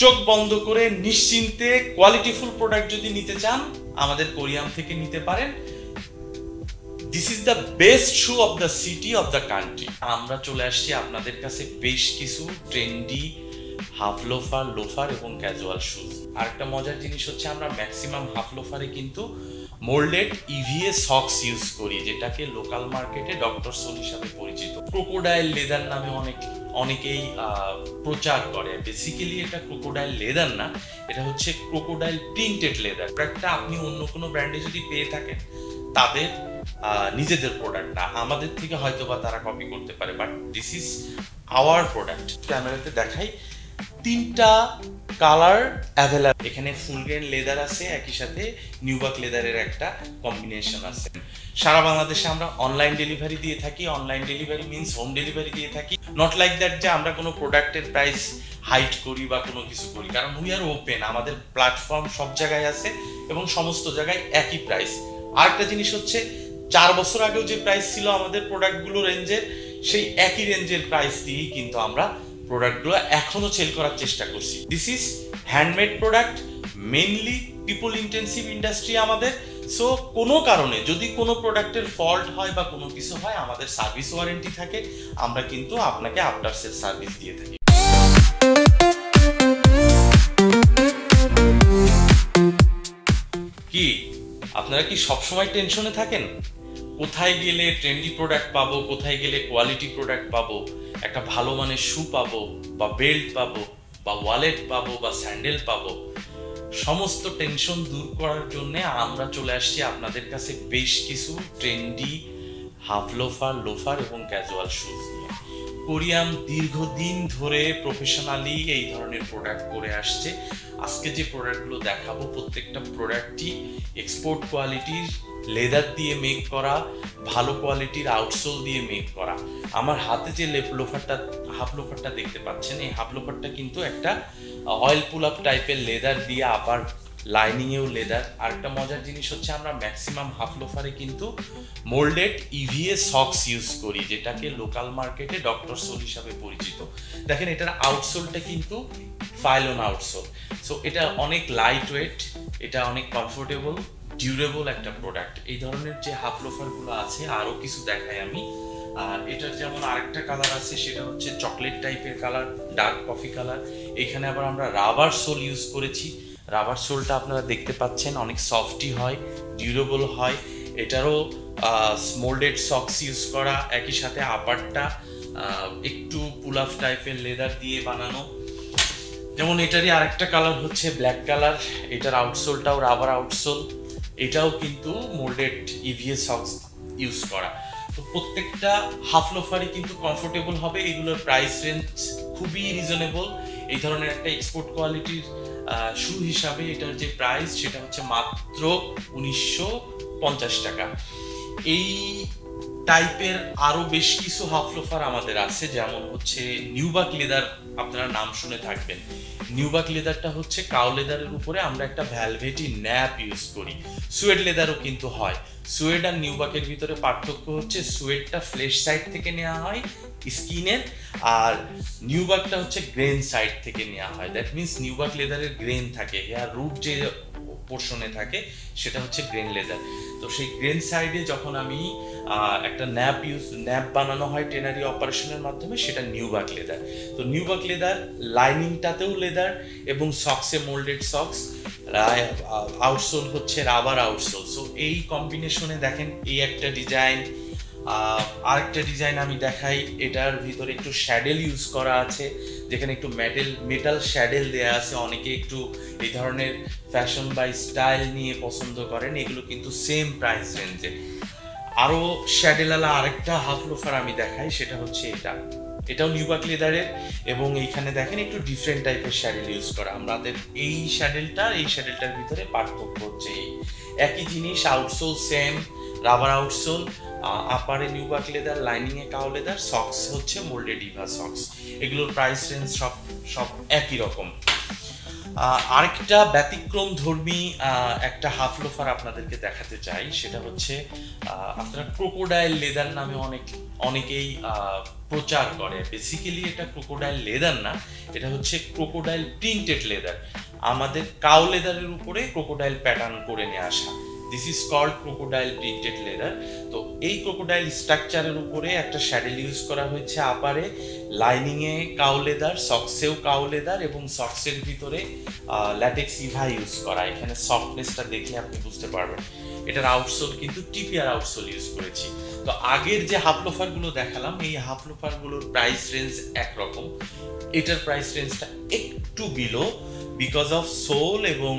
চোখ বন্ধ করে নিশ্চিন্তে কোয়ালিটিফুল প্রোডাক্ট যদি নিতে চান আমাদের কোরিয়াম থেকে নিতে পারেন। This is the best shoe of the city of the country. আমরা চলে আসছি আপনাদের কাছে বেশ কিছু ট্রেন্ডি হাফ লোফার, লোফার এবং ক্যাজুয়াল শুজ। আর একটা মজার জিনিস হচ্ছে আমরা ম্যাক্সিমাম হাফ লোফারে কিন্তু মোল্ডেড ইভিএ সক্স ইউজ করি, যেটাকে লোকাল মার্কেটে ডক্টর সোল হিসাবে পরিচিত। ক্রোকোডাইল লেদার নামে অনেকেই প্রচার করে। বেসিক্যালি এটা ক্রোকোডাইল লেদার না, এটা হচ্ছে ক্রোকোডাইল প্রিন্টেড লেদার। প্রোডাক্টটা আপনি অন্য কোনো ব্র্যান্ডে যদি পেয়ে থাকেন তাদের নিজেদের প্রোডাক্ট না, আমাদের থেকে হয়তো বা তারা কপি করতে পারে, but this is our product. ক্যামেরাতে দেখাই, 3টা কালার অ্যাভেলেবল। এখানে ফুল গ্রেন লেদার আছে, একই সাথে নিউবাক লেদারের একটা কম্বিনেশন আছে। সারা বাংলাদেশে আমরা অনলাইন ডেলিভারি দিয়ে থাকি। Online delivery means home delivery দিয়ে থাকি। নট লাইক দ্যাট যে আমরা কোনো প্রোডাক্টের প্রাইস হাইড করি বা কোনো কিছু করি, কারণ উই আর ওপেন। আমাদের প্ল্যাটফর্ম সব জায়গায় আছে এবং সমস্ত জায়গায় একই প্রাইস। আরেকটা জিনিস হচ্ছে 4 বছর আগেও যে প্রাইস ছিল আমাদের প্রোডাক্টগুলো রেঞ্জের, সেই একই রেঞ্জের প্রাইস দিয়েই কিন্তু আমরা প্রোডাক্টগুলো এখনো সেল করার চেষ্টা করছি। This is handmade product, mainly people intensive industry আমাদের। সো কোনো কারণে যদি কোনো প্রোডাক্টের ফল্ট হয় বা কোনো কিছু হয়, আমাদের সার্ভিস ওয়ারেন্টি থাকে, আমরা কিন্তু আপনাকে আফটার সেল সার্ভিস দিয়ে থাকি। কি আপনারা কি সবসময় টেনশনে থাকেন? কোথায় গেলে ট্রেন্ডি প্রোডাক্ট পাবো, কোথায় গেলে কোয়ালিটি প্রোডাক্ট পাবো, একটা ভালো মানের শু পাবো বা বেল্ট পাবো বা ওয়ালেট পাবো বা স্যান্ডেল পাবো? সমস্ত টেনশন দূর করার জন্য আমরা চলে আসছি আপনাদের কাছে বেশ কিছু ট্রেন্ডি হাফ লোফার, লোফার এবং ক্যাজুয়াল শুজ নিয়ে। কোরিয়াম দীর্ঘদিন ধরে প্রফেশনালি এই ধরনের প্রোডাক্ট করে আসছে। আজকে যে প্রোডাক্টগুলো দেখাবো প্রত্যেকটা প্রোডাক্টই এক্সপোর্ট কোয়ালিটির লেদার দিয়ে মেক করা, ভালো কোয়ালিটির আউটসোল দিয়ে মেক করা। আমার হাতে যে হাফ লোফারটা দেখতে পাচ্ছেন, এই হাফ লোফারটা কিন্তু একটা অয়েল পুল আপ টাইপের লেদার দিয়ে, আবার লাইনিংয়েও লেদার। আর একটা মজার জিনিস হচ্ছে আমরা ম্যাক্সিমাম হাফ লোফারে কিন্তু মোল্ডেড ইভিএ সক্স ইউজ করি, যেটাকে লোকাল মার্কেটে ডক্টর সোল হিসাবে পরিচিত। দেখেন এটার আউটসোলটা কিন্তু ফাইলন আউটসোল। সো এটা অনেক লাইট ওয়েট, এটা অনেক কমফোর্টেবল, ডিউরেবল একটা প্রোডাক্ট। এই ধরনের যে হাফ লোফারগুলো আছে আরও কিছু দেখাই আমি। আর এটার যেমন আরেকটা কালার আছে, সেটা হচ্ছে চকলেট টাইপের কালার, ডার্ক কফি কালার। এখানে আবার আমরা রাবার সোল ইউজ করেছি। রাবার সোলটা আপনারা দেখতে পাচ্ছেন অনেক সফটই হয়, ডিউরেবল হয়। এটারও মোল্ডেড সক্স ইউজ করা, একই সাথে আপারটা একটু পুল আপ টাইপের লেদার দিয়ে বানানো। যেমন এটারই আরেকটা কালার হচ্ছে ব্ল্যাক কালার, এটার আউটসোলটাও রাবার আউটসোল, এটাও কিন্তু মোল্ডেড ইভিএ সক্স ইউজ করা। তো প্রত্যেকটা হাফ লোফারই কিন্তু কমফোর্টেবল হবে। এগুলোর প্রাইস রেঞ্জ খুবই রিজনেবল। এই ধরনের একটা এক্সপোর্ট কোয়ালিটির শু হিসাবে এটার যে প্রাইস সেটা হচ্ছে মাত্র 1950 টাকা। এই টাইপের আরো বেশ কিছু হাফ লোফার আমাদের আছে, যেমন হচ্ছে নিউবাক লেদার, আপনারা নাম শুনে থাকবেন। নিউবাক লেদারটা হচ্ছে কাউ লেদারের উপরে আমরা একটা ভ্যালভেটি ন্যাপ ইউজ করি। সুয়েড লেদারও কিন্তু হয়। সুয়েড আর নিউবাকের ভিতরে পার্থক্য হচ্ছে সুয়েডটা ফ্লেশ সাইড থেকে নেওয়া হয় স্কিনের, আর নিউবাকটা হচ্ছে গ্রেন সাইড থেকে নেওয়া হয়। দ্যাট মিনস নিউবাক লেদারের গ্রেন থাকে, হেয়ার রুট যে পোর্শনে থাকে সেটা হচ্ছে গ্রেন লেদার। তো সেই গ্রেন সাইডে যখন আমি একটা ন্যাপ বানানো হয় টেনারি অপারেশনের মাধ্যমে, সেটা নিউবাক লেদার। তো নিউবাক লেদার লাইনিংটাতেও লেদার এবং সক্সে মোল্ডেড সক্স, আউটসোল হচ্ছে রাবার আউটসোল। সো এই কম্বিনেশনে দেখেন এই একটা ডিজাইন। আরেকটা ডিজাইন আমি দেখাই, এটার ভিতরে একটু শ্যাডেল ইউজ করা আছে, যেখানে একটু মেটাল শ্যাডেল দেয়া আছে। অনেকে একটু এই ধরনের ফ্যাশন বা স্টাইল নিয়ে পছন্দ করেন, এগুলো কিন্তু সেম প্রাইস রেঞ্জে। আরও শ্যাডেলালা আরেকটা হাফ লোফার আমি দেখাই, সেটা হচ্ছে এটাও নিউবাক লেদারের, এবং এইখানে দেখেন একটু ডিফারেন্ট টাইপের শ্যাডেল ইউজ করা। আমাদের এই শ্যাডেলটার ভিতরে পার্থক্য হচ্ছে একই জিনিস, আউটসোল সেম, রাবার আউটসোল, আপারে নিউবাক লেদার, লাইনিংয়ে কাউ লেদার, সক্স হচ্ছে মোল্ডেড ইভা সক্স। এগুলোর প্রাইস রেঞ্জ সব একই রকম। আরেকটা ব্যতিক্রম ধর্মী একটা হাফ লোফার আপনাদেরকে দেখাতে চাই, সেটা হচ্ছে আপনারা ক্রোকোডাইল লেদার নামে অনেকেই প্রচার করে। বেসিক্যালি এটা ক্রোকোডাইল লেদার না, এটা হচ্ছে ক্রোকোডাইল প্রিন্টেড লেদার, আমাদের কাউ লেদারের উপরে ক্রোকোডাইল প্যাটার্ন করে নিয়ে আসা। This is called crocodile printed leather. তো এই ক্রোকোডাইল স্ট্রাকচারের উপরে একটা শ্যাডেল ইউজ করা হয়েছে আপারে, লাইনিংয়ে কাউ লেদার, সক্সেও কাউ লেদার এবং সক্সের ভিতরে ল্যাটেক্স ইভা ইউজ করা। এখানে সফটনেসটা দেখলে আপনি বুঝতে পারবেন। এটার আউটসোল কিন্তু টিপিআর আউটসোল ইউজ করেছি। তো আগের যে হাফ লোফারগুলো দেখালাম, এই হাফ লোফারগুলোর প্রাইস রেঞ্জ একরকম, এটার প্রাইস রেঞ্জটা একটু বিলো বিকজ অফ সোল এবং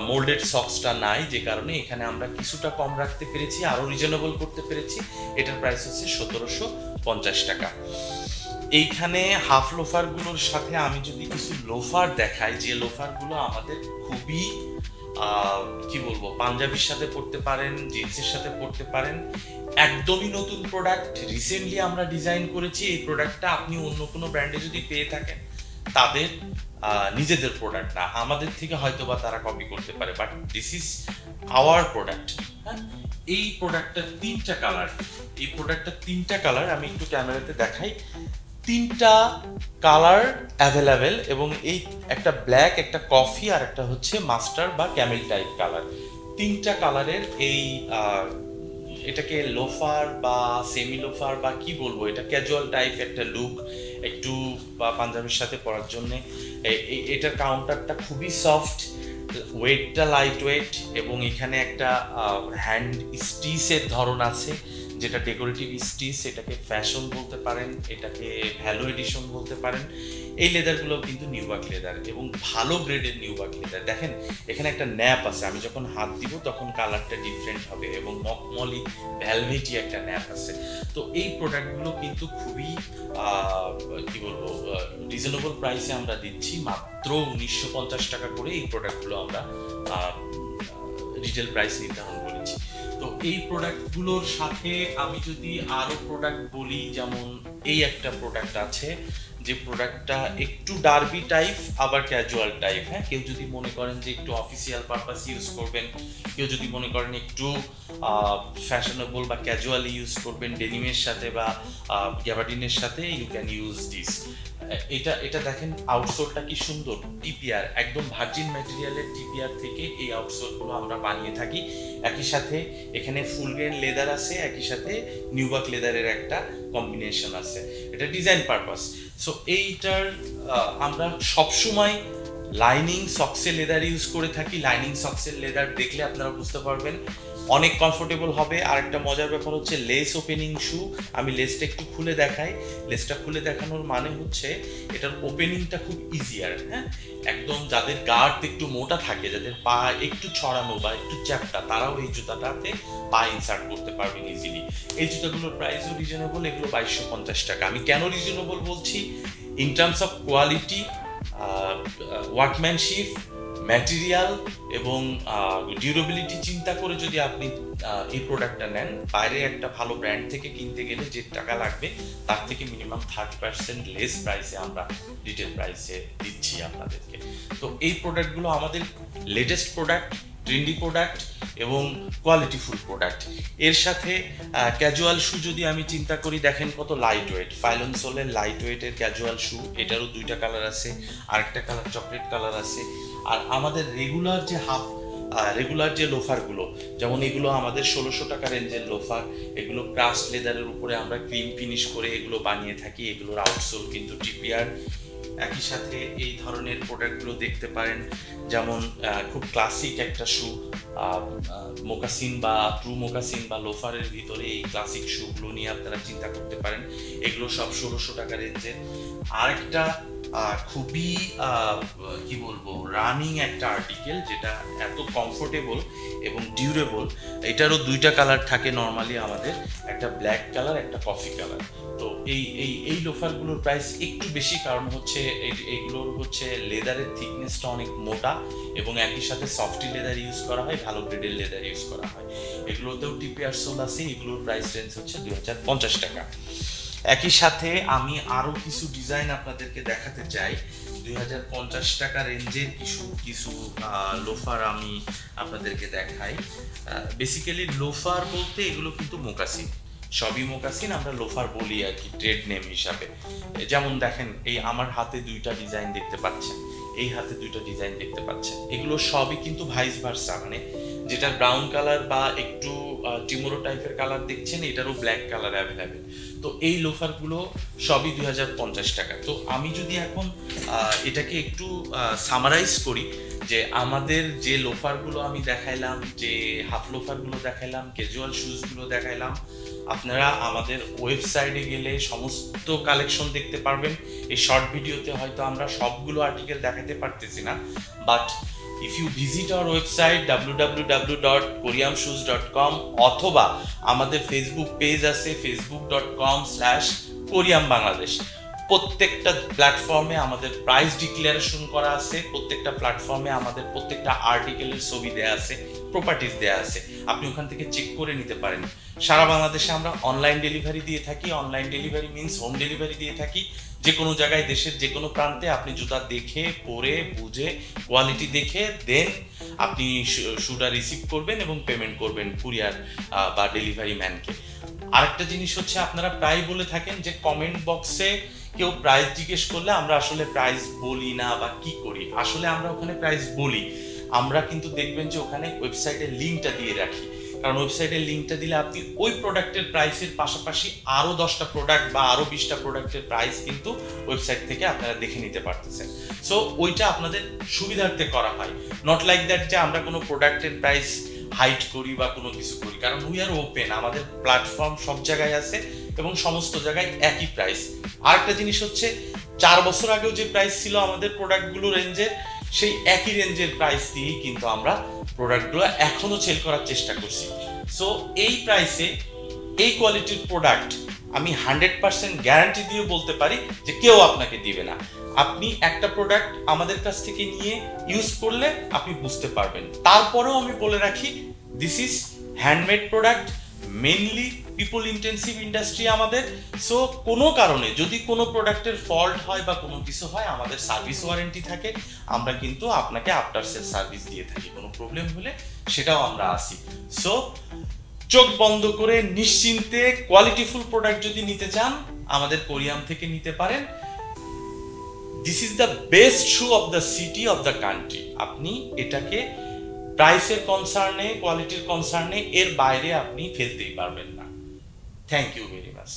মোল্ডেড সক্সটা নাই, যে কারণে এখানে আমরা কিছুটা কম রাখতে পেরেছি, আরো রিজনেবল করতে পেরেছি। এটার প্রাইস হচ্ছে 1750 টাকা। এইখানে হাফ লোফারগুলোর সাথে আমি যদি কিছু লোফার দেখাই, যে লোফারগুলো আমাদের খুবই কি বলবো, পাঞ্জাবির সাথে পড়তে পারেন, জিন্সের সাথে পড়তে পারেন, একদমই নতুন প্রোডাক্ট, রিসেন্টলি আমরা ডিজাইন করেছি। এই প্রোডাক্টটা আপনি অন্য কোনো ব্র্যান্ডে যদি পেয়ে থাকেন, তাদের নিজেদের প্রোডাক্ট না, আমাদের থেকে হয়তো বা তারা কপি করতে পারে, but this is our product. হ্যাঁ, এই প্রোডাক্টটার তিনটা কালার আমি একটু ক্যামেরাতে দেখাই। তিনটা কালার অ্যাভেলেবেল, এবং এই একটা ব্ল্যাক, একটা কফি, আর একটা হচ্ছে মাস্টার বা ক্যামেল টাইপ কালার। তিনটা কালারের এই এটাকে লোফার বা সেমি লোফার বা কি বলবো, এটা ক্যাজুয়াল টাইপ একটা লুক, একটু বা পাঞ্জাবির সাথে পরার জন্য। এটার কাউন্টারটা খুবই সফট, ওয়েটটা লাইট ওয়েট, এবং এখানে একটা হ্যান্ড স্টিচের ধরন আছে, যেটা ডেকোরেটিভ স্টিচ। এটাকে ফ্যাশন বলতে পারেন, এটাকে ভ্যালু এডিশন বলতে পারেন। এই লেদারগুলো কিন্তু নিউবার্ক লেদার এবং ভালো গ্রেডের নিউবার্ক লেদার। দেখেন এখানে একটা ন্যাপ আছে, আমি যখন হাত দিব তখন কালারটা ডিফারেন্ট হবে, এবং মকমলি ভ্যালভেটি একটা ন্যাপ আছে। তো এই প্রোডাক্টগুলো কিন্তু খুবই কি বলবো, রিজনেবল প্রাইসে আমরা দিচ্ছি, মাত্র 1950 টাকা করে এই প্রোডাক্টগুলো আমরা রিটেল প্রাইস নির্ধারণ করেছি। তো এই প্রোডাক্টগুলোর সাথে আমি যদি আরো প্রোডাক্ট বলি, যেমন এই একটা প্রোডাক্ট আছে, যে প্রোডাক্টটা একটু ডার্বি টাইপ আবার ক্যাজুয়াল টাইপ। হ্যাঁ, কেউ যদি মনে করেন যে একটু অফিসিয়াল পারপাস ইউজ করবেন, কেউ যদি মনে করেন একটু ফ্যাশনেবল বা ক্যাজুয়ালি ইউজ করবেন ডেনিমের সাথে বা গ্যাবার্ডিনের সাথে, ইউ ক্যান ইউজ দিস। এটা দেখেন আউটসোলটা কি সুন্দর, টিপিআর, একদম ভার্জিন ম্যাটেরিয়ালের টিপিআর থেকে এই আউটসোলগুলো আমরা বানিয়ে থাকি। একই সাথে এখানে ফুল গ্রেন লেদার আছে, একই সাথে নিউবার্ক লেদারের একটা কম্বিনেশন আছে, এটা ডিজাইন পারপাস। সো এইটার আমরা সবসময় লাইনিং সক্সের লেদার ইউজ করে থাকি। লাইনিং সক্সের লেদার দেখলে আপনারা বুঝতে পারবেন অনেক কমফোর্টেবল হবে। আর একটা মজার ব্যাপার হচ্ছে লেস ওপেনিং শু। আমি লেসটা একটু খুলে দেখাই। লেসটা খুলে দেখানোর মানে হচ্ছে এটার ওপেনিংটা খুব ইজিয়ার। হ্যাঁ, একদম যাদের গার্ড একটু মোটা থাকে, যাদের পা একটু ছড়ানো বা একটু চ্যাপটা, তারাও এই জুতাটাতে পা ইনসার্ট করতে পারবেন ইজিলি। এই জুতাগুলোর প্রাইসও রিজনেবল, এগুলো 2250 টাকা। আমি কেন রিজনেবল বলছি, in terms of quality, workmanship, material এবং ডিউরেবিলিটি চিন্তা করে যদি আপনি এই প্রোডাক্টটা নেন, বাইরে একটা ভালো ব্র্যান্ড থেকে কিনতে গেলে যে টাকা লাগবে তার থেকে মিনিমাম 30% লেস প্রাইসে আমরা রিটেল প্রাইসে দিচ্ছি আপনাদেরকে। তো এই প্রোডাক্টগুলো আমাদের লেটেস্ট প্রোডাক্ট, ট্রেন্ডি প্রোডাক্ট এবং কোয়ালিটিফুল প্রোডাক্ট। এর সাথে ক্যাজুয়াল শু যদি আমি চিন্তা করি, দেখেন কত লাইট ওয়েট, ফাইলন সোলের লাইট ওয়েটের ক্যাজুয়াল শু। এটারও দুইটা কালার আছে, আরেকটা কালার চকলেট কালার আছে। আর আমাদের রেগুলার যে লোফারগুলো, যেমন এগুলো আমাদের 1600 টাকা রেঞ্জের লোফার, এগুলো ক্রাস্ট লেদারের উপরে আমরা ক্রিম ফিনিশ করে এগুলো বানিয়ে থাকি। এগুলোর আউটসোল কিন্তু টিপিআর। একই সাথে এই ধরনের প্রোডাক্টগুলো দেখতে পারেন, যেমন খুব ক্লাসিক একটা শু, মোকাসিন বা ট্রু মোকাসিন বা লোফারের ভিতরে এই ক্লাসিক শুগুলো নিয়ে আপনারা চিন্তা করতে পারেন। এগুলো সব 1600 টাকা রেঞ্জের। আরেকটা খুবই কি বলবো, রানিং একটা আর্টিকেল, যেটা এত কমফোর্টেবল এবং ডিউরেবল। এটারও দুইটা কালার থাকে নর্মালি আমাদের, একটা ব্ল্যাক কালার, একটা কফি কালার। তো এই লোফারগুলোর প্রাইস একটু বেশি, কারণ হচ্ছে এগুলোর হচ্ছে লেদারের থিকনেসটা অনেক মোটা এবং একই সাথে সফটি লেদার ইউজ করা হয়, ভালো গ্রেডের লেদার ইউজ করা হয়। এগুলোতেও টিপিআর সোল আছে। এগুলোর প্রাইস রেঞ্জ হচ্ছে 2050 টাকা। একই সাথে আমি আরো কিছু ডিজাইন আপনাদেরকে দেখাতে চাই, 2050 টাকা রেঞ্জের কিছু লোফার আমি আপনাদেরকে দেখাই। বেসিক্যালি লোফার বলতে এগুলো কিন্তু মোকাসিন, সবই মোকাসিন, আমরা লোফার বলি আর কি ট্রেড নেম হিসাবে। যেমন দেখেন এই আমার হাতে দুইটা ডিজাইন দেখতে পাচ্ছেন, এই হাতে দুইটা ডিজাইন দেখতে পাচ্ছেন, এগুলো সবই কিন্তু ভাইস ভার্সা, মানে যেটা ব্রাউন কালার বা একটু টিমোরো টাইপের কালার দেখছেন এটারও ব্ল্যাক কালার অ্যাভেলেবেল। তো এই লোফারগুলো সবই 2050 টাকা। তো আমি যদি এখন এটাকে একটু সামারাইজ করি যে আমাদের যে লোফারগুলো আমি দেখাইলাম, যে হাফ লোফারগুলো দেখাইলাম, ক্যাজুয়াল শুজগুলো দেখাইলাম, আপনারা আমাদের ওয়েবসাইটে গেলে সমস্ত কালেকশন দেখতে পারবেন। এই শর্ট ভিডিওতে হয়তো আমরা সবগুলো আর্টিকেল দেখাতে পারতেছি না, but if you visit our website www.koreamshoes.com অথবা আমাদের ফেসবুক পেজ আছে facebook.com/koreambangladesh, প্রত্যেকটা প্ল্যাটফর্মে আমাদের প্রাইস ডিক্লারেশন করা আছে, প্রত্যেকটা প্ল্যাটফর্মে আমাদের প্রত্যেকটা আর্টিকেলের ছবি দেয়া আছে, প্রপার্টিজ দেয়া আছে, আপনি ওখান থেকে চেক করে নিতে পারেন। সারা বাংলাদেশে আমরা অনলাইন ডেলিভারি দিয়ে থাকি। Online delivery means home delivery দিয়ে থাকি। যে কোনো জায়গায় দেশের যে কোনো প্রান্তে আপনি জুতা দেখে পরে বুঝে কোয়ালিটি দেখে দেন আপনি শুটা রিসিভ করবেন এবং পেমেন্ট করবেন কুরিয়ার বা ডেলিভারি ম্যানকে। আরেকটা জিনিস হচ্ছে, আপনারা প্রায় বলে থাকেন যে কমেন্ট বক্সে কেউ প্রাইস জিজ্ঞেস করলে আমরা আসলে প্রাইস বলি না বা কি করি। আসলে আমরা ওখানে প্রাইস বলি, আমরা কিন্তু দেখবেন যে ওখানে ওয়েবসাইটের লিঙ্কটা দিয়ে রাখি, কারণ ওয়েবসাইটের লিঙ্কটা দিলে আপনি ওই প্রোডাক্টের প্রাইসের পাশাপাশি আরো 10টা প্রোডাক্ট বা আরো 20টা প্রোডাক্টের প্রাইস কিন্তু ওয়েবসাইট থেকে আপনারা দেখে নিতে পারতেছেন। সো ওইটা আপনাদের সুবিধার্থে করা হয়, নট লাইক দ্যাট যে আমরা কোনো প্রোডাক্টের প্রাইস হাইড করি বা কোনো কিছু করি, কারণ উই আর ওপেন, আমাদের প্ল্যাটফর্ম সব জায়গায় আছে এবং সমস্ত জায়গায় একই প্রাইস। আরেকটা জিনিস হচ্ছে, 4 বছর আগেও যে প্রাইস ছিল আমাদের প্রোডাক্টগুলো রেঞ্জের, সেই একই রেঞ্জের প্রাইস দিয়েই কিন্তু আমরা প্রোডাক্টগুলো এখনো সেল করার চেষ্টা করছি। সো এই প্রাইসে এই কোয়ালিটির প্রোডাক্ট আমি 100% গ্যারান্টি দিয়ে বলতে পারি যে কেউ আপনাকে দিবে না। আপনি একটা প্রোডাক্ট আমাদের কাছ থেকে নিয়ে ইউজ করলে আপনি বুঝতে পারবেন। তারপরেও আমি বলে রাখি, this is handmade product, mainly people intensive industry আমাদের। সো কোনো কারণে যদি কোনো প্রোডাক্টের ফল্ট হয় বা কোনো কিছু হয়, আমাদের সার্ভিস ওয়ারেন্টি থাকে, আমরা কিন্তু আপনাকে আফটার সেল সার্ভিস দিয়ে থাকি। কোনো প্রবলেম হলে সেটাও আমরা আসি। সো চোখ বন্ধ করে নিশ্চিন্তে কোয়ালিটিফুল প্রোডাক্ট যদি নিতে চান, আমাদের কোরিয়াম থেকে নিতে পারেন। This is the best shoe of the city of the country. আপনি এটাকে প্রাইসের কনসার্নে, কোয়ালিটির কনসার্নে এর বাইরে আপনি ফেলতেই পারবেন না। Thank you very much.